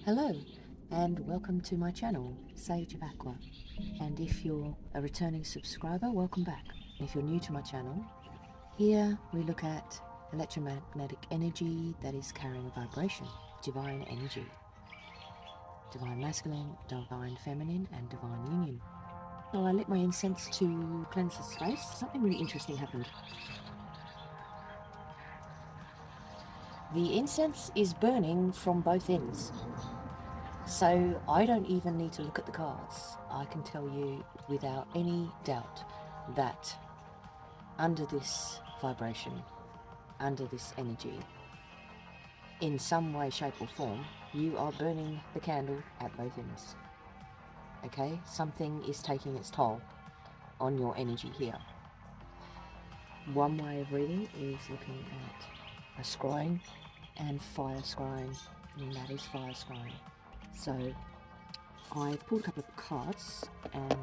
Hello and welcome to my channel, Sage of Aqua, and if you're a returning subscriber, welcome back. If you're new to my channel, here we look at electromagnetic energy that is carrying a vibration, divine energy, divine masculine, divine feminine and divine union. So I lit my incense to cleanse the space. Something really interesting happened. The incense is burning from both ends. So I don't even need to look at the cards. I can tell you without any doubt that under this vibration, under this energy, in some way, shape or form, you are burning the candle at both ends. Okay? Something is taking its toll on your energy here. One way of reading is looking at a scrying and fire scrying, and that is fire scrying. So I've pulled a couple of cards and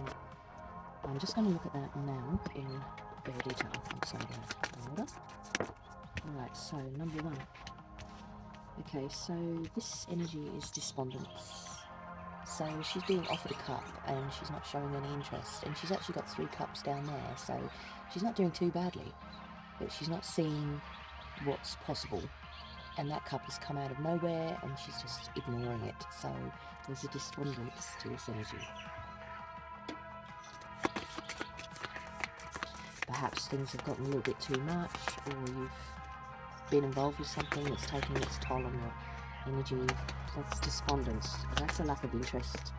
I'm just going to look at that now in bare detail. So order. Alright, so number one. Okay, so this energy is despondence. So she's being offered a cup and she's not showing any interest, and she's actually got 3 cups down there, so she's not doing too badly, but she's not seeing what's possible, and that cup has come out of nowhere and she's just ignoring it. So there's a despondence to this energy. Perhaps things have gotten a little bit too much, or you've been involved with something that's taking its toll on your energy. That's despondence. That's a lack of interest.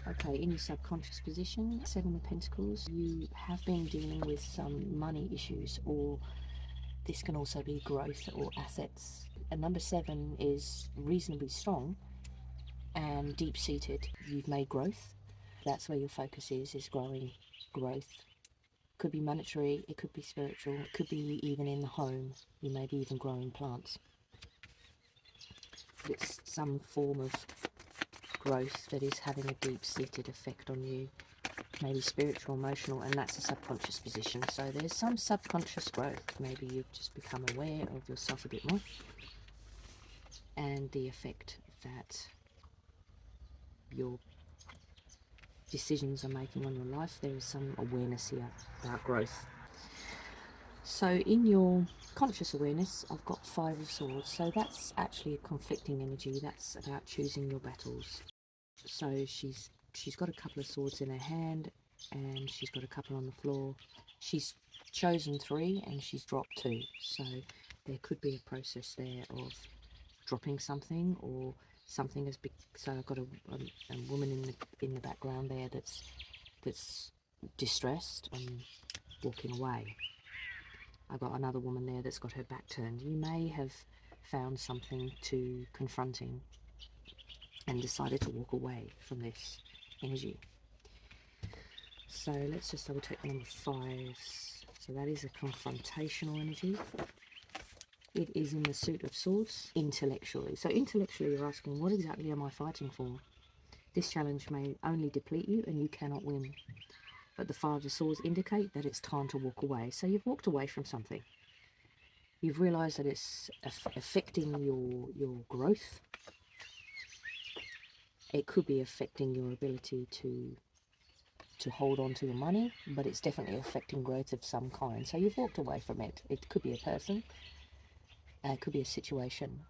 Okay, in your subconscious position, 7 of Pentacles, you have been dealing with some money issues, or this can also be growth or assets. And number 7 is reasonably strong and deep-seated. You've made growth. That's where your focus is growing growth. Could be monetary, it could be spiritual, it could be even in the home. You may be even growing plants. It's some form of growth that is having a deep-seated effect on you. Maybe spiritual, emotional, and that's a subconscious position. So there's some subconscious growth. Maybe you've just become aware of yourself a bit more and the effect that your decisions are making on your life. There is some awareness here about growth. So in your conscious awareness, I've got 5 of Swords. So that's actually a conflicting energy. That's about choosing your battles. So she's got a couple of swords in her hand and she's got a couple on the floor. She's chosen 3 and she's dropped 2. So there could be a process there of dropping something, or something has been. So I've got a woman in the background there that's distressed and walking away. I've got another woman there that's got her back turned. You may have found something too confronting and decided to walk away from this energy. So let's just double check the number 5s. So that is a confrontational energy. It is in the suit of swords, intellectually. So intellectually you're asking, what exactly am I fighting for? This challenge may only deplete you and you cannot win. But the 5 of swords indicate that it's time to walk away. So you've walked away from something. You've realised that it's affecting your growth. It could be affecting your ability to hold on to your money, but it's definitely affecting growth of some kind. So you've walked away from it. It could be a person, it could be a situation,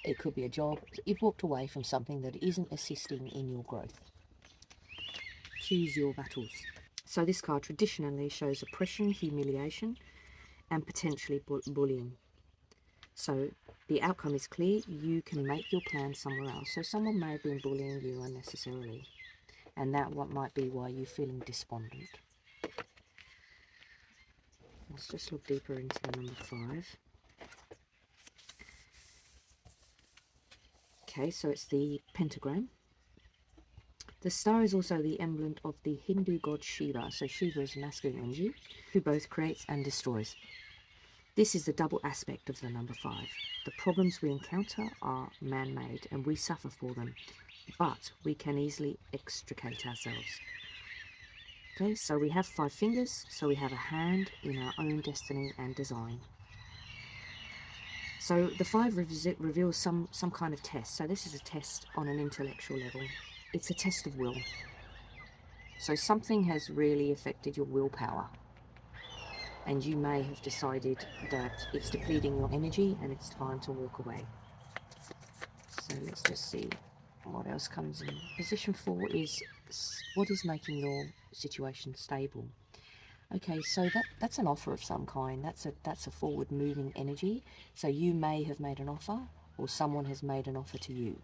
it could be a job. You've walked away from something that isn't assisting in your growth. Choose your battles. So this card traditionally shows oppression, humiliation, and potentially bullying. So the outcome is clear. You can make your plan somewhere else. So someone may have been bullying you unnecessarily, and that might be why you're feeling despondent. Let's just look deeper into the number 5. Okay, so it's the pentagram. The star is also the emblem of the Hindu god Shiva. So Shiva is masculine energy, who both creates and destroys. This is the double aspect of the number 5. The problems we encounter are man-made and we suffer for them, but we can easily extricate ourselves. Okay, so we have 5 fingers, so we have a hand in our own destiny and design. So the 5 reveals some kind of test. So this is a test on an intellectual level. It's a test of will. So something has really affected your willpower, and you may have decided that it's depleting your energy and it's time to walk away. So let's just see what else comes in. Position 4 is what is making your situation stable. Okay, so that's an offer of some kind. That's a forward moving energy. So you may have made an offer, or someone has made an offer to you.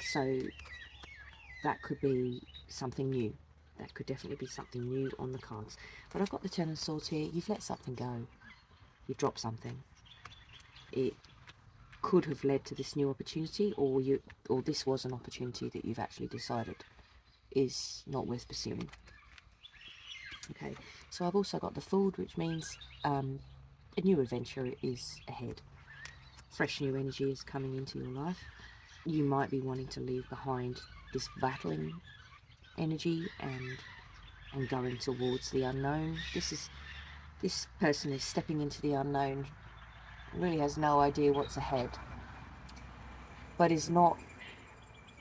So that could be something new. That could definitely be something new on the cards. But I've got the 10 of Swords here. You've let something go. You've dropped something. It could have led to this new opportunity, or this was an opportunity that you've actually decided is not worth pursuing. Okay, so I've also got the Fool, which means a new adventure is ahead. Fresh new energy is coming into your life. You might be wanting to leave behind this battling energy and going towards the unknown. This person is stepping into the unknown, really has no idea what's ahead, but is not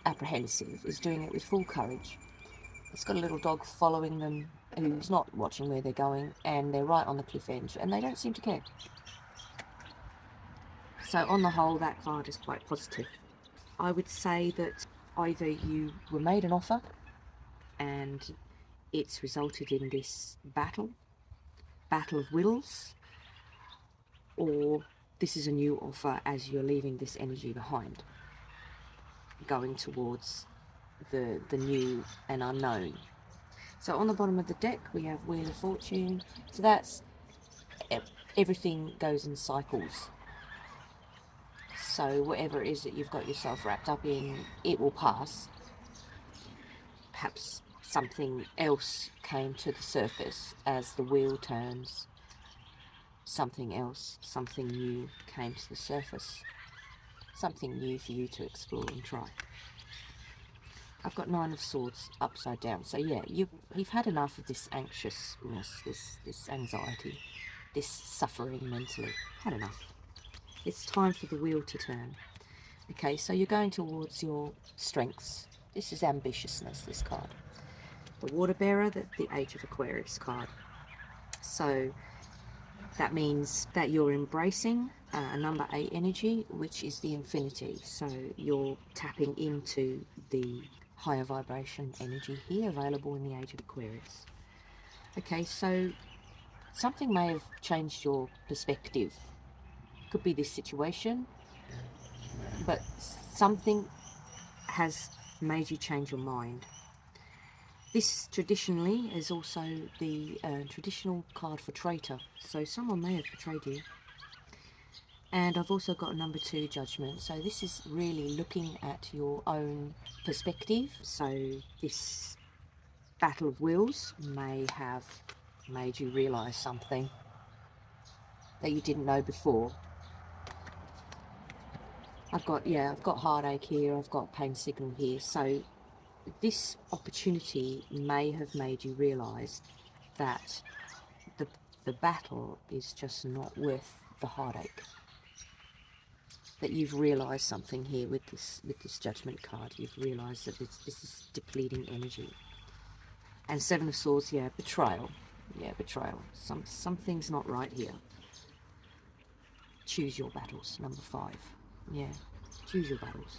apprehensive, is doing it with full courage. It's got a little dog following them who's not watching where they're going, and they're right on the cliff edge, and they don't seem to care. So on the whole, that card is quite positive. I would say that either you were made an offer and it's resulted in this battle of wills, or this is a new offer as you're leaving this energy behind, going towards the new and unknown. So on the bottom of the deck we have Wheel of Fortune. So that's everything goes in cycles. So whatever it is that you've got yourself wrapped up in, it will pass. Perhaps something else came to the surface as the wheel turns. Something else, something new came to the surface. Something new for you to explore and try. I've got 9 of Swords upside down. So yeah, you've had enough of this anxiousness, this anxiety, this suffering mentally. Had enough. It's time for the wheel to turn. Okay, so you're going towards your strengths. This is ambitiousness, this card. The Water Bearer, the Age of Aquarius card. So that means that you're embracing a number 8 energy, which is the infinity. So you're tapping into the higher vibration energy here, available in the Age of Aquarius. Okay, so something may have changed your perspective. Could be this situation, but something has made you change your mind. This traditionally is also the traditional card for traitor, so someone may have betrayed you. And I've also got number 2, Judgment. So this is really looking at your own perspective. So this battle of wills may have made you realise something that you didn't know before. I've got heartache here, I've got pain signal here. So this opportunity may have made you realise that the battle is just not worth the heartache. That you've realised something here with this Judgment card. You've realised that this is depleting energy. And 7 of Swords, yeah, betrayal. Yeah, betrayal. Something's not right here. Choose your battles, number 5. Yeah, choose your battles.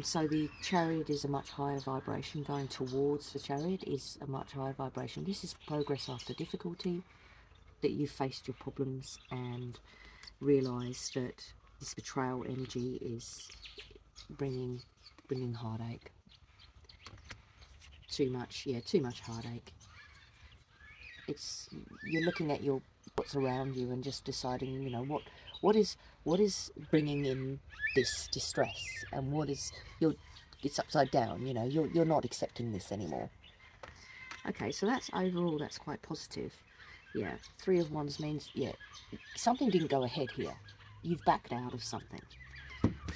So the Chariot is a much higher vibration. Going towards the Chariot is a much higher vibration. This is progress after difficulty, that you've faced your problems and realise that this betrayal energy is bringing heartache. Too much heartache. You're looking at what's around you and just deciding, you know, what is bringing in this distress, and it's upside down. You know, you're not accepting this anymore. Okay, so that's overall, that's quite positive. Yeah, 3 of Wands means, yeah, something didn't go ahead here. You've backed out of something.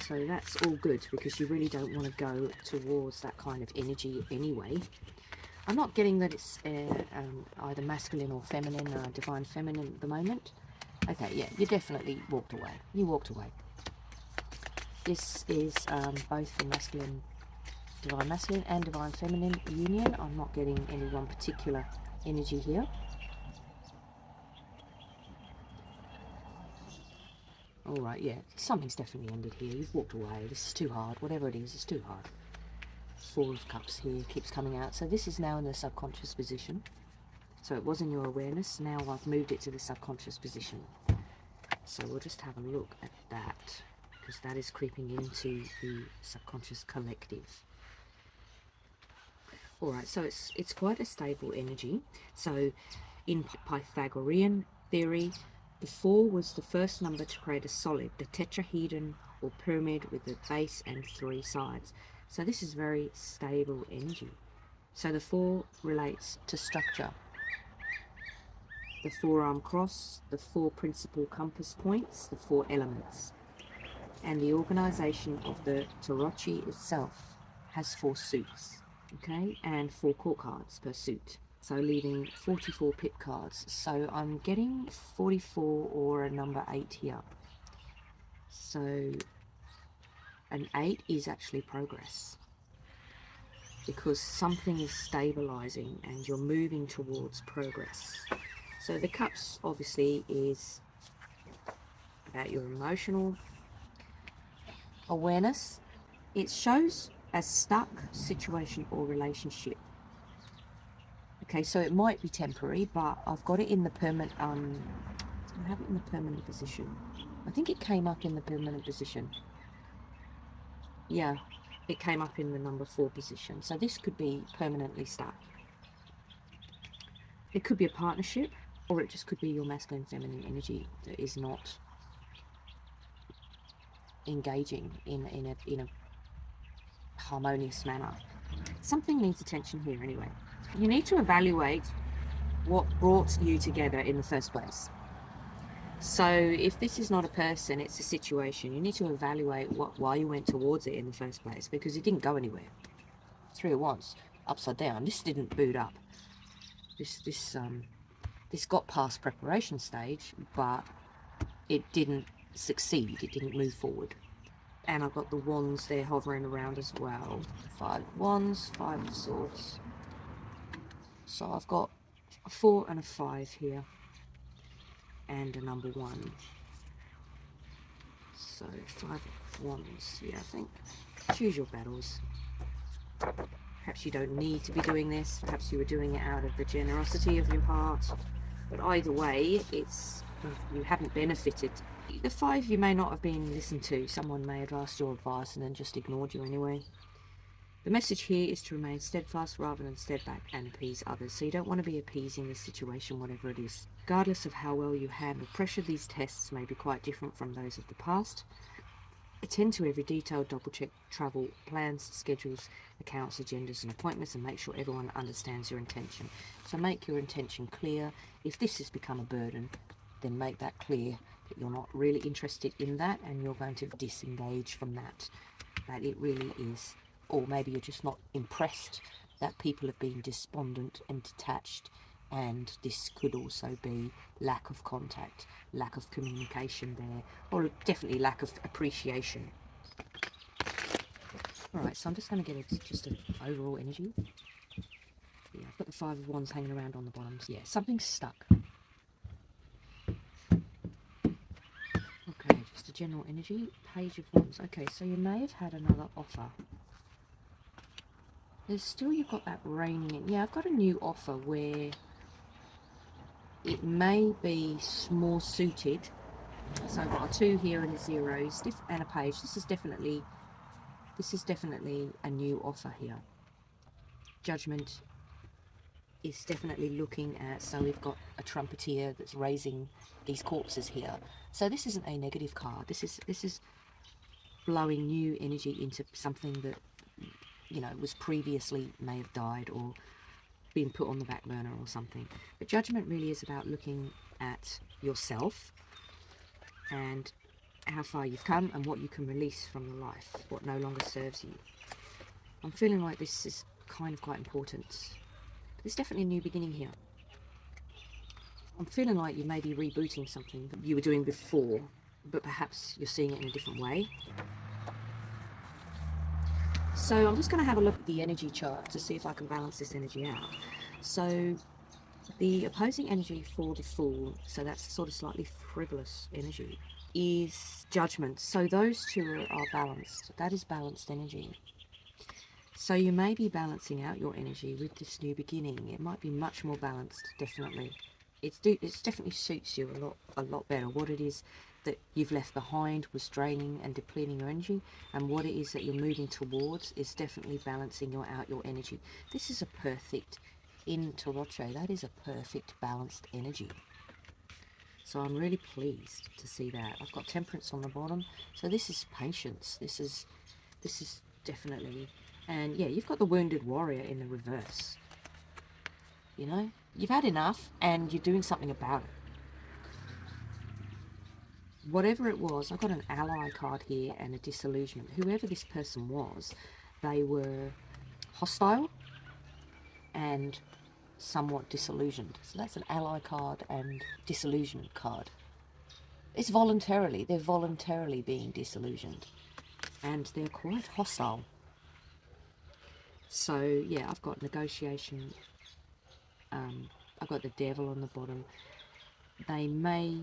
So that's all good, because you really don't want to go towards that kind of energy anyway. I'm not getting that it's either masculine or feminine, or divine feminine at the moment. Okay, yeah, you definitely walked away. You walked away. This is both the divine masculine and divine feminine union. I'm not getting any one particular energy here. Alright, yeah, something's definitely ended here. You've walked away. This is too hard. Whatever it is, it's too hard. Four of Cups here keeps coming out. So this is now in the subconscious position. So it was in your awareness. Now I've moved it to the subconscious position. So we'll just have a look at that, because that is creeping into the subconscious collective. Alright, so it's quite a stable energy. So in Pythagorean theory, the 4 was the first number to create a solid, the tetrahedron or pyramid with a base and 3 sides. So this is very stable energy. So the 4 relates to structure. The 4-arm cross, the 4 principal compass points, the 4 elements. And the organisation of the Tarot itself has 4 suits, okay, and 4 court cards per suit. So leaving 44 pip cards. So I'm getting 44 or a number 8 here. So an 8 is actually progress, because something is stabilizing and you're moving towards progress. So the Cups obviously is about your emotional awareness. It shows a stuck situation or relationship. Okay, so it might be temporary, but I've got it in the permanent, I have it in the permanent position. I think it came up in the permanent position. Yeah, it came up in the number 4 position. So this could be permanently stuck. It could be a partnership, or it just could be your masculine feminine energy that is not engaging in a harmonious manner. Something needs attention here anyway. You need to evaluate what brought you together in the first place. So if this is not a person, it's a situation, you need to evaluate why you went towards it in the first place, because it didn't go anywhere. 3 of Wands, upside down. This didn't boot up. This got past preparation stage, but it didn't succeed. It didn't move forward. And I've got the Wands there hovering around as well. 5 of Wands, 5 of Swords. So I've got a 4 and a 5 here, and a number 1. So 5 of Wands, yeah, I think. Choose your battles. Perhaps you don't need to be doing this. Perhaps you were doing it out of the generosity of your heart. But either way, you haven't benefited. The 5, you may not have been listened to. Someone may have asked your advice and then just ignored you anyway. The message here is to remain steadfast rather than stead back and appease others. So you don't want to be appeasing this situation, whatever it is. Regardless of how well you handle pressure, these tests may be quite different from those of the past. Attend to every detail, double check travel plans, schedules, accounts, agendas and appointments, and make sure everyone understands your intention. So make your intention clear. If this has become a burden, then make that clear that you're not really interested in that and you're going to disengage from that it really is. Or maybe you're just not impressed that people have been despondent and detached, and this could also be lack of contact, lack of communication there, or definitely lack of appreciation. Alright, so I'm just going to get just an overall energy. Yeah, I've got the 5 of Wands hanging around on the bottoms. Yeah, something's stuck. Okay, just a general energy. Page of Wands. Okay, so you may have had another offer. There's still, you've got that reining in. Yeah, I've got a new offer where it may be more suited. So I've got a 2 here and a 0 and a page. This is definitely a new offer here. Judgment is definitely looking at, so we've got a trumpeter that's raising these corpses here. So this isn't a negative card. This is blowing new energy into something that, you know, was previously may have died or been put on the back burner or something. But Judgment really is about looking at yourself and how far you've come and what you can release from your life, what no longer serves you. I'm feeling like this is kind of quite important. There's definitely a new beginning here. I'm feeling like you may be rebooting something that you were doing before, but perhaps you're seeing it in a different way. So I'm just going to have a look at the energy chart to see if I can balance this energy out. So the opposing energy for the Fool, so that's sort of slightly frivolous energy, is Judgment. So those two are balanced. That is balanced energy. So you may be balancing out your energy with this new beginning. It might be much more balanced, definitely. It definitely suits you a lot better. What it is that you've left behind was draining and depleting your energy, and what it is that you're moving towards is definitely balancing out your energy. This is a perfect, in Tarot, that is a perfect balanced energy. So I'm really pleased to see that. I've got Temperance on the bottom, so this is patience. This is definitely, and yeah, you've got the Wounded Warrior in the reverse. You know, you've had enough and you're doing something about it. Whatever it was, I've got an ally card here and a disillusionment. Whoever this person was, they were hostile and somewhat disillusioned. So that's an ally card and disillusionment card. It's voluntarily, they're voluntarily being disillusioned and they're quite hostile. So yeah, I've got negotiation. I've got the Devil on the bottom. They may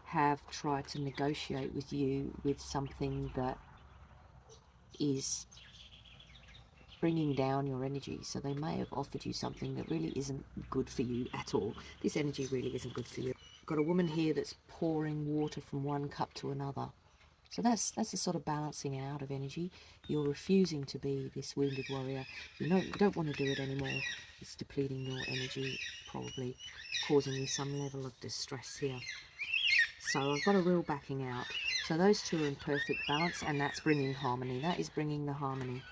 have tried to negotiate with you with something that is bringing down your energy. So they may have offered you something that really isn't good for you at all. This energy really isn't good for you. Got a woman here that's pouring water from one cup to another. So that's a sort of balancing out of energy. You're refusing to be this Wounded Warrior. You don't want to do it anymore. It's depleting your energy, probably causing you some level of distress here. So I've got a real backing out. So those two are in perfect balance, and that's bringing harmony. That is bringing the harmony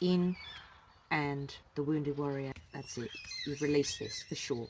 in, and the Wounded Warrior, that's it. You've released this for sure.